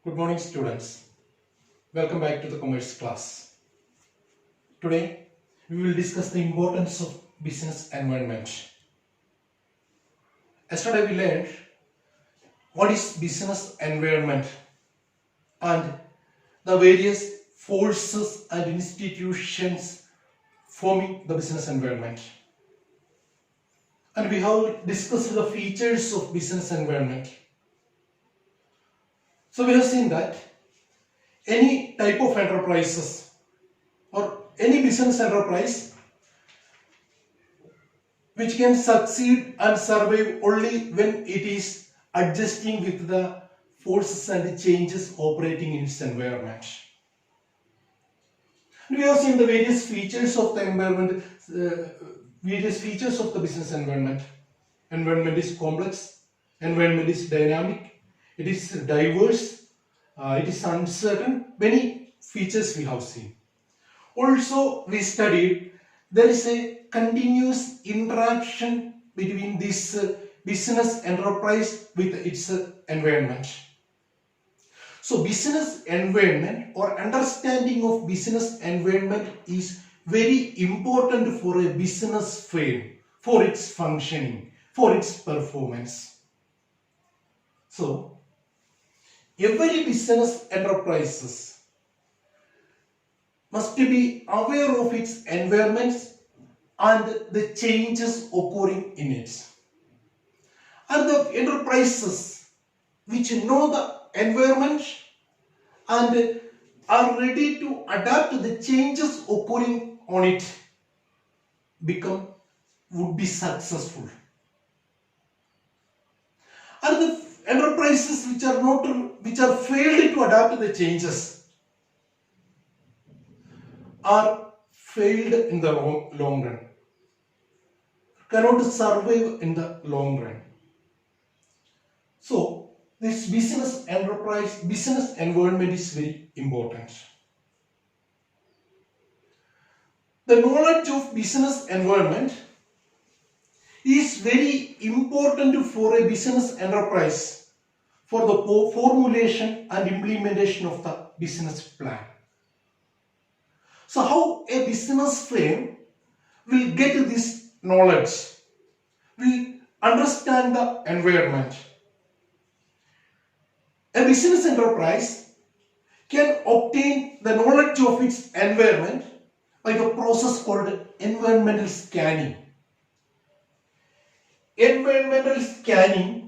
Good morning, students. Welcome back to the commerce class. Today, we will discuss the importance of business environment. Yesterday, we learned what is business environment and the various forces and institutions forming the business environment. And we have discussed the features of business environment. So we have seen that any type of enterprises or any business enterprise which can succeed and survive only when it is adjusting with the forces and changes operating in its environment. We have seen the various features of the environment, various features of the business environment. Environment is complex, environment is dynamic, it is diverse, it is uncertain. Many features we have seen. Also, we studied there is a continuous interaction between this business enterprise with its environment. So, business environment or understanding of business environment is very important for a business firm, for its functioning, for its performance. So, every business enterprises must be aware of its environments and the changes occurring in it. And the enterprises which know the environment and are ready to adapt to the changes occurring on it would be successful. And the enterprises which are failed to adapt to the changes are failed in the long run, cannot survive in the long run. So this business environment is very important. The knowledge of business environment is very important for a business enterprise for the formulation and implementation of the business plan. So how a business firm will get this knowledge, will understand the environment. A business enterprise can obtain the knowledge of its environment by the process called environmental scanning. Environmental scanning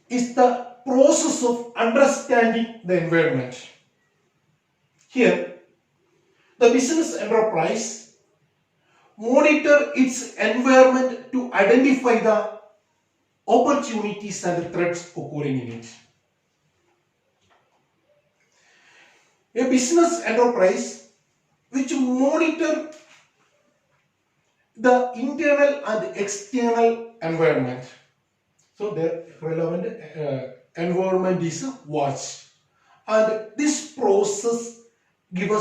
is the process of understanding the environment. Here, the business enterprise monitor its environment to identify the opportunities and threats occurring in it. A business enterprise which monitor the internal and external environment. So the relevant environment is watched, and this process gives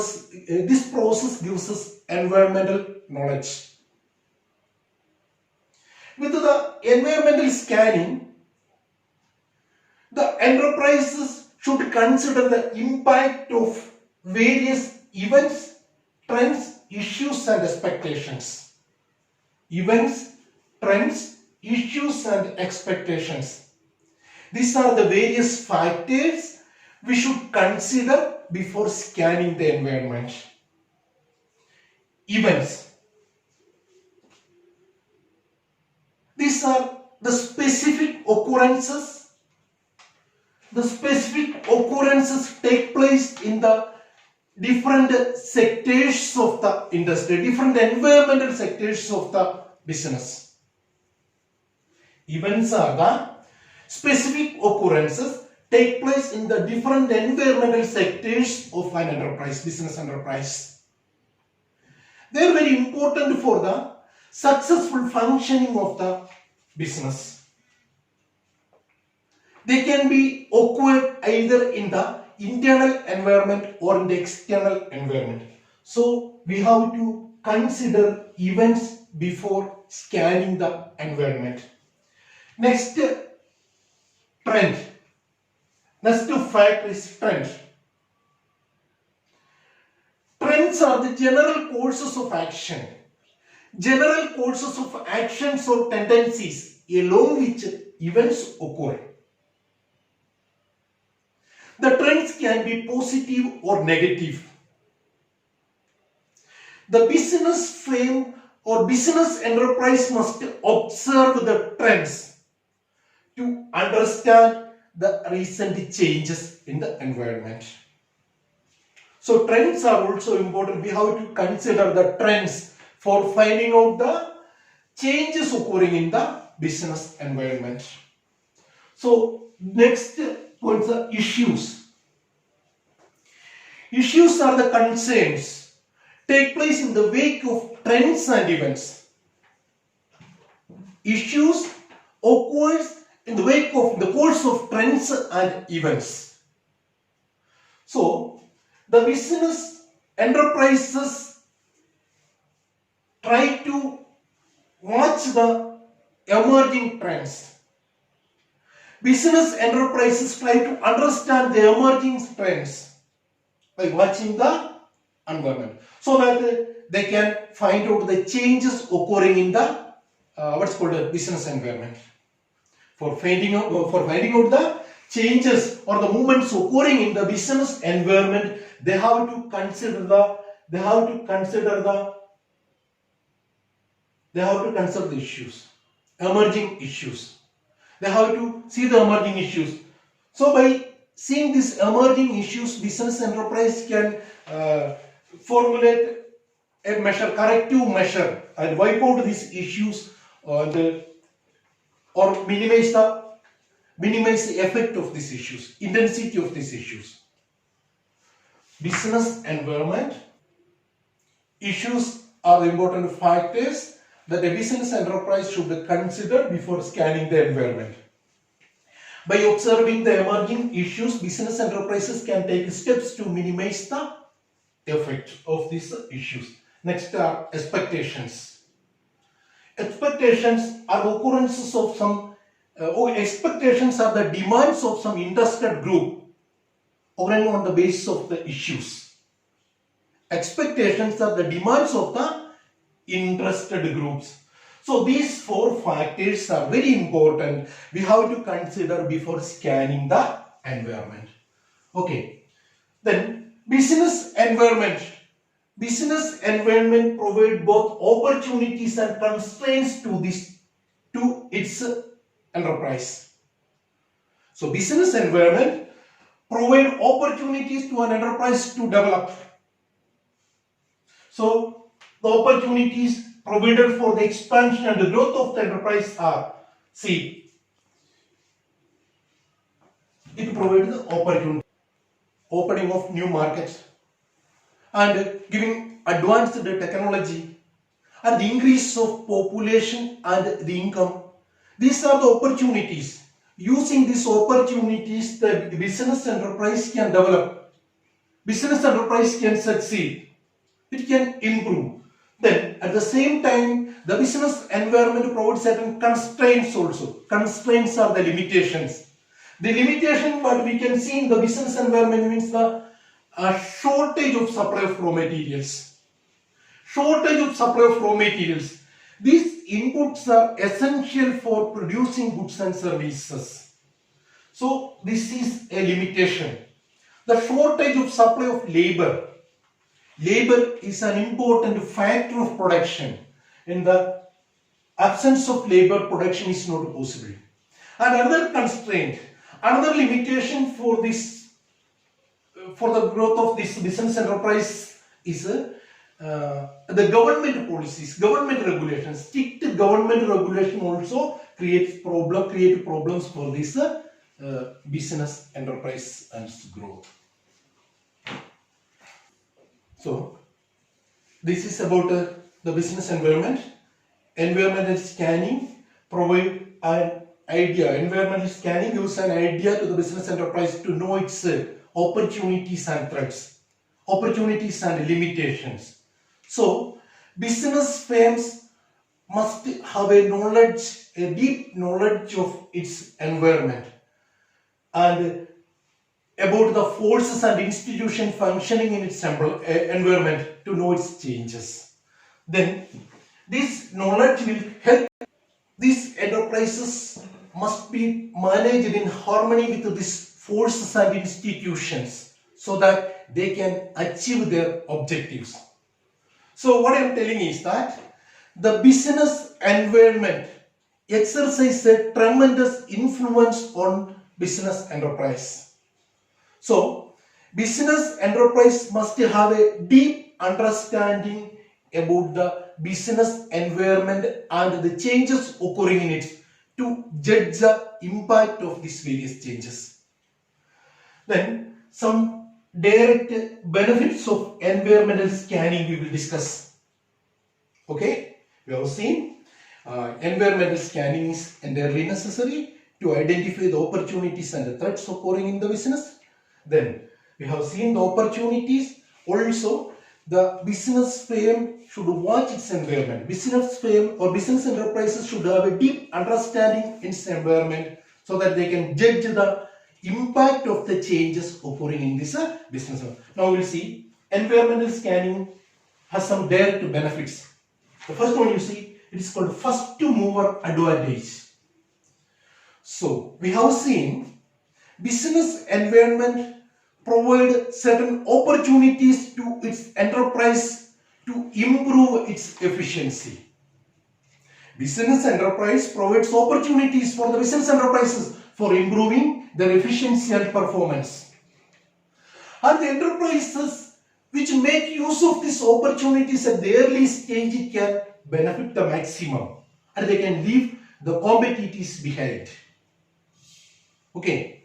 us environmental knowledge. With the environmental scanning, the enterprises should consider the impact of various events, trends, issues and expectations. Events, trends, issues and expectations. These are the various factors we should consider before scanning the environment. Events. These are the specific occurrences. The specific occurrences take place in the different sectors of the industry, different environmental sectors of the business. Events are the specific occurrences take place in the different environmental sectors of an enterprise, business enterprise. They are very important for the successful functioning of the business. They can be occurred either in the internal environment or in the external environment. So we have to consider events before scanning the environment. Next, trend. Next fact is trend. Trends are the general courses of action. General courses of actions or tendencies along which events occur. The trends can be positive or negative. The business firm or business enterprise must observe the trends to understand the recent changes in the environment. So trends are also important. We have to consider the trends for finding out the changes occurring in the business environment. So next points are issues. Issues are the concerns take place in the wake of trends and events. Issues occurs in the wake of the course of trends and events. So the business enterprises try to watch the emerging trends. Business enterprises try to understand the emerging trends by watching the environment, so that they can find out the changes occurring in the what's called a business environment. For finding out the changes or the movements occurring in the business environment, they have to consider the issues, emerging issues. They have to see the emerging issues. So by seeing these emerging issues, business enterprise can formulate a measure, corrective measure, and wipe out these issues or minimize the effect of these issues, intensity of these issues. Business environment issues are the important factors that a business enterprise should consider before scanning the environment. By observing the emerging issues, business enterprises can take steps to minimize the effect of these issues. Next are expectations. Expectations are occurrences of some, expectations are the demands of some interested group occurring on the basis of the issues. Expectations are the demands of the interested groups. So these four factors are very important. We have to consider before scanning the environment. Okay. Then business environment. Business environment provides both opportunities and constraints to its enterprise. So business environment provides opportunities to an enterprise to develop. So the opportunities provided for the expansion and the growth of the enterprise are, see, it provides the opportunity, opening of new markets, and giving advanced technology, and the increase of population and the income. These are the opportunities. Using these opportunities, the business enterprise can develop. Business enterprise can succeed. It can improve. Then at the same time, the business environment provides certain constraints also. Constraints are the limitations. The limitation what we can see in the business environment means the shortage of supply of raw materials. Shortage of supply of raw materials. These inputs are essential for producing goods and services. So this is a limitation. The shortage of supply of labor. Labor is an important factor of production. In the absence of labor, production is not possible. And another constraint, another limitation for this, for the growth of this business enterprise is the government policies, government regulations. Strict government regulation also create problems for this business enterprise and growth. So this is about the business environment. Environmental scanning provide an idea. Environmental scanning gives an idea to the business enterprise to know its opportunities and threats, opportunities and limitations. So business firms must have a deep knowledge of its environment, and about the forces and institution functioning in its environment to know its changes. Then this knowledge will help these enterprises must be managed in harmony with these forces and institutions so that they can achieve their objectives. So what I am telling is that the business environment exercises a tremendous influence on business enterprise. So business enterprise must have a deep understanding about the business environment and the changes occurring in it to judge the impact of these various changes. Then some direct benefits of environmental scanning we will discuss. Okay, we have seen environmental scanning is entirely necessary to identify the opportunities and the threats occurring in the business. Then we have seen the opportunities. Also, the business firm should watch its environment. Business firm or business enterprises should have a deep understanding in its environment so that they can judge the impact of the changes occurring in this business. Now we will see environmental scanning has some direct benefits. The first one you see, it is called first mover advantage. So we have seen business environment provide certain opportunities to its enterprise to improve its efficiency. Business enterprise provides opportunities for the business enterprises for improving their efficiency and performance. And the enterprises which make use of these opportunities at the early stage can benefit the maximum and they can leave the competitors behind. Okay,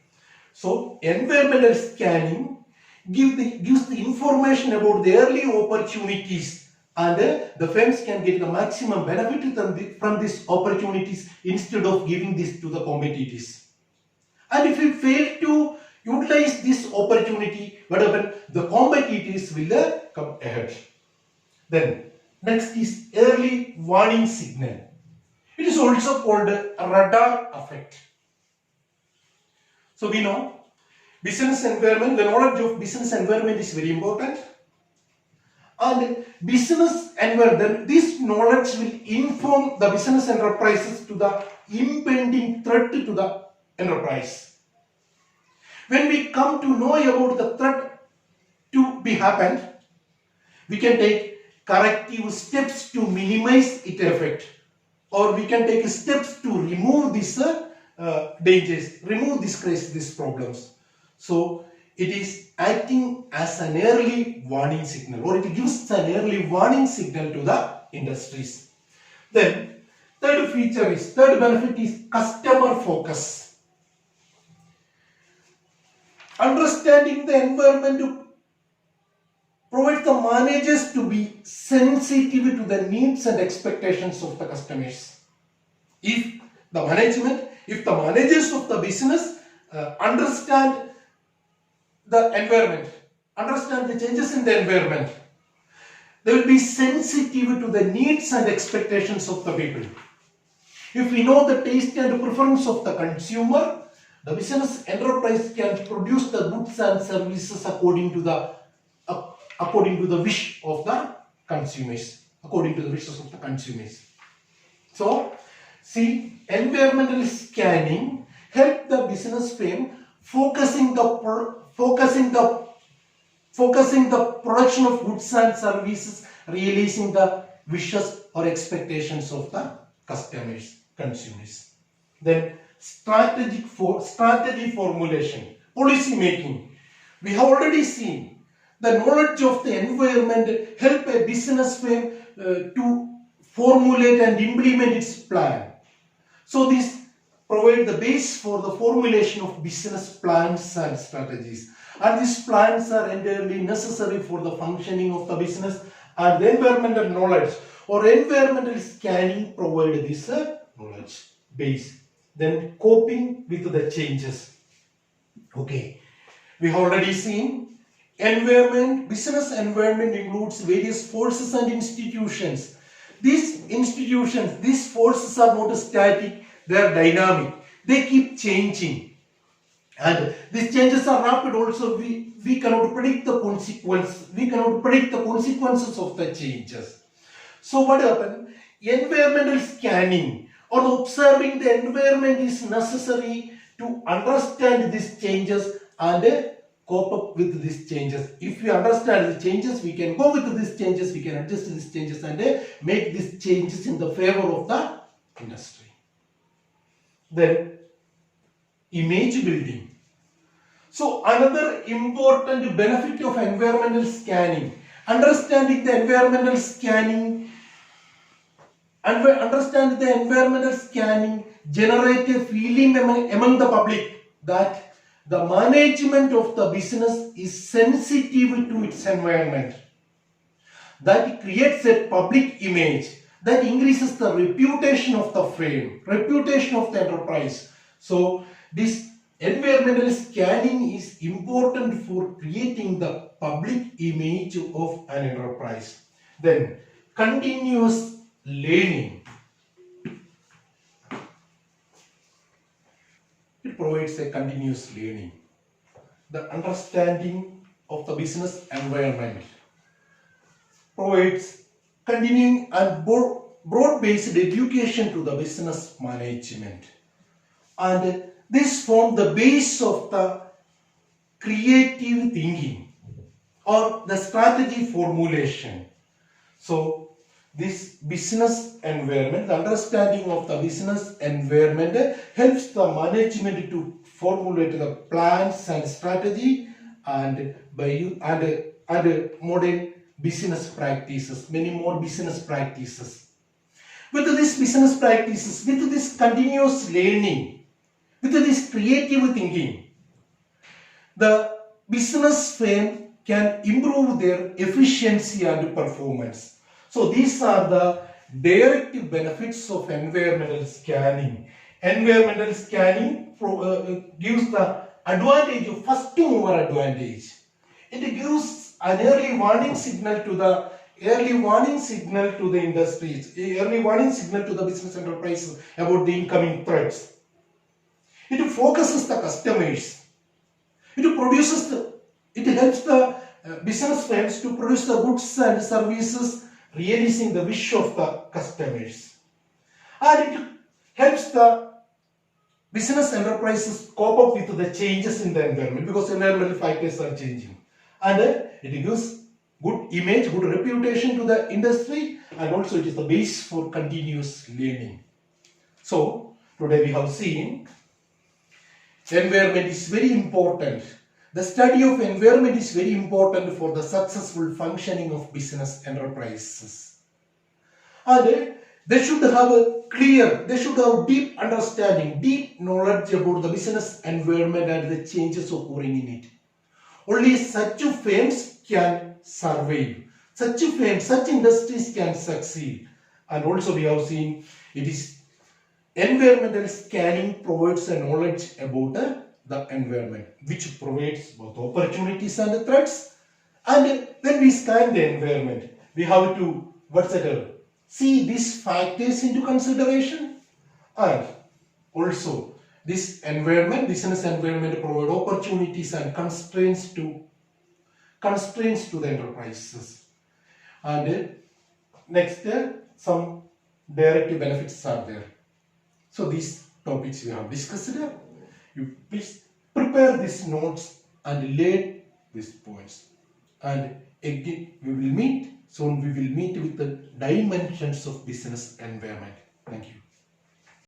so environmental scanning gives the information about the early opportunities and the firms can get the maximum benefit from these opportunities instead of giving this to the competitors. And if we fail to utilize this opportunity, what happens? The competitors will come ahead. Then next is early warning signal. It is also called a radar effect. So we know business environment, the knowledge of business environment is very important. And business environment, this knowledge will inform the business enterprises to the impending threat to the enterprise. When we come to know about the threat to be happened, we can take corrective steps to minimize its effect, or we can take steps to remove these dangers, remove this crisis, these problems. So it is acting as an early warning signal, or it gives an early warning signal to the industries. Then third benefit is customer focus. Understanding the environment provides the managers to be sensitive to the needs and expectations of the customers. If the managers of the business understand the environment, understand the changes in the environment, they will be sensitive to the needs and expectations of the people. If we know the taste and preference of the consumer, the business enterprise can produce the goods and services according to the wish of the consumers, according to the wishes of the consumers. So, see, environmental scanning help the business firm focusing the production of goods and services, realizing the wishes or expectations of the consumers. Then strategy formulation, policy making. We have already seen the knowledge of the environment help a business firm to formulate and implement its plan. So this provide the base for the formulation of business plans and strategies. And these plans are entirely necessary for the functioning of the business, and the environmental knowledge or environmental scanning provide this knowledge base. Then coping with the changes. Okay, we have already seen business environment includes various forces and institutions. These forces are not static, they are dynamic. They keep changing. And these changes are rapid also. We cannot predict the consequence. We cannot predict the consequences of the changes. So what happened? Environmental scanning or observing the environment is necessary to understand these changes and cope up with these changes. If we understand the changes, we can go with these changes, we can adjust these changes and make these changes in the favor of the industry. Then image building. So another important benefit of environmental scanning, understanding the environmental scanning generate a feeling among the public that the management of the business is sensitive to its environment. That creates a public image that increases the reputation of the firm, reputation of the enterprise. So this environmental scanning is important for creating the public image of an enterprise. Then continuous learning. It provides a continuous learning. The understanding of the business environment provides continuing and broad-based education to the business management. And this forms the base of the creative thinking or the strategy formulation. So this business environment, the understanding of the business environment helps the management to formulate the plans and strategy and modern business practices, many more business practices. With these business practices, with this continuous learning, with this creative thinking, the business firm can improve their efficiency and performance. So these are the direct benefits of environmental scanning. Environmental scanning gives the advantage of first mover advantage. It gives an early warning signal to the industries, early warning signal to the business enterprise about the incoming threats. It focuses the customers. It helps the business firms to produce the goods and services realizing the wish of the customers. And it helps the business enterprises cope up with the changes in the environment because environmental factors are changing. And it gives good image, good reputation to the industry, and also it is the base for continuous learning. So today we have seen environment is very important. The study of environment is very important for the successful functioning of business enterprises. And they should have deep understanding, deep knowledge about the business environment and the changes occurring in it. Only such firms can survive. Such industries can succeed. And also we have seen it is environmental scanning provides a knowledge about the environment, which provides both opportunities and threats. And when we scan the environment, we have to see these factors into consideration. And also this business environment provide opportunities and constraints to the enterprises. And next, some direct benefits are there. So these topics we have discussed. You please prepare these notes and learn these points. And again we will meet with the dimensions of business environment. Thank you.